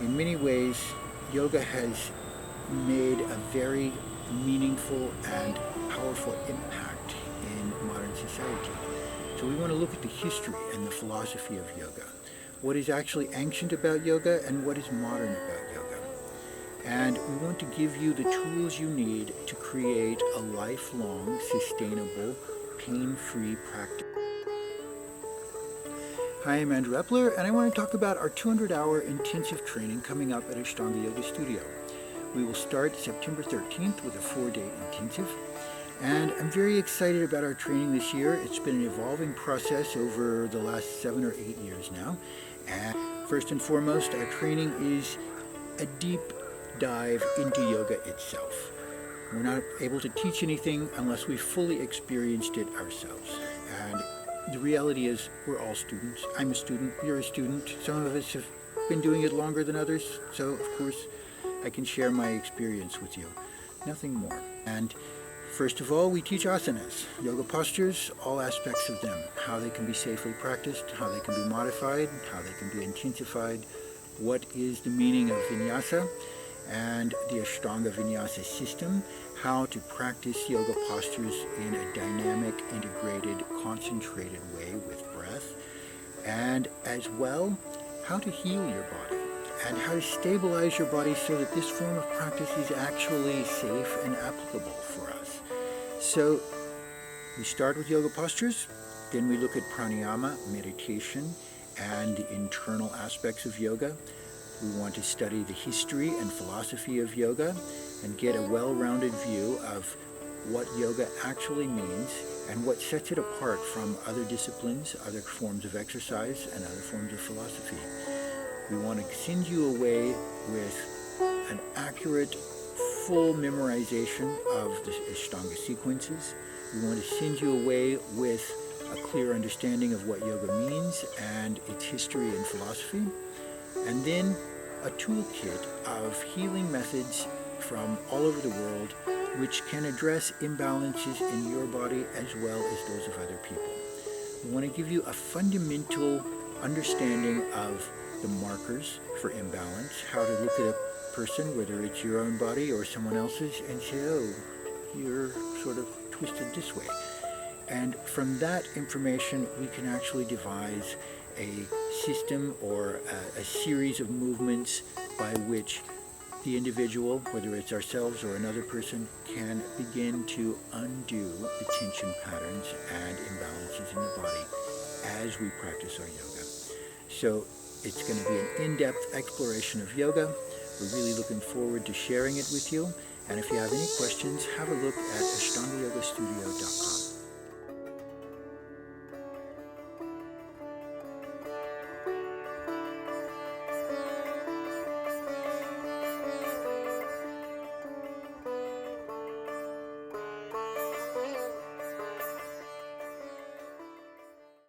In many ways, yoga has made a very meaningful and powerful impact in modern society. So we want to look at the history and the philosophy of yoga, what is actually ancient about yoga and what is modern about yoga. And we want to give you the tools you need to create a lifelong, sustainable, pain-free practice. Hi, I'm Andrew Eppler, and I want to talk about our 200-hour intensive training coming up at Ashtanga Yoga Studio. We will start September 13th with a 4-day intensive, and I'm very excited about our training this year. It's been an evolving process over the last 7 or 8 years now. And first and foremost, our training is a deep dive into yoga itself. We're not able to teach anything unless we've fully experienced it ourselves. And the reality is we're all students. I'm a student, you're a student. Some of us have been doing it longer than others, so of course I can share my experience with you. Nothing more. And first of all, we teach asanas, yoga postures, all aspects of them, how they can be safely practiced, how they can be modified, how they can be intensified, what is the meaning of vinyasa, and the Ashtanga vinyasa system, how to practice yoga postures in a dynamic, integrated, concentrated way with breath, and as well, how to heal your body and how to stabilize your body so that this form of practice is actually safe and applicable for us. So we start with yoga postures, then we look at pranayama, meditation, and the internal aspects of yoga. We want to study the history and philosophy of yoga and get a well-rounded view of what yoga actually means and what sets it apart from other disciplines, other forms of exercise, and other forms of philosophy. We want to send you away with an accurate, full memorization of the Ashtanga sequences. We want to send you away with a clear understanding of what yoga means and its history and philosophy. And then a toolkit of healing methods from all over the world which can address imbalances in your body as well as those of other people. We want to give you a fundamental understanding of the markers for imbalance, how to look at a person, whether it's your own body or someone else's, and say, oh, you're sort of twisted this way. And from that information, we can actually devise a system or a series of movements by which the individual, whether it's ourselves or another person, can begin to undo the tension patterns and imbalances in the body as we practice our yoga. So it's going to be an in-depth exploration of yoga. We're really looking forward to sharing it with you. And if you have any questions, have a look at ashtangayagastudio.com.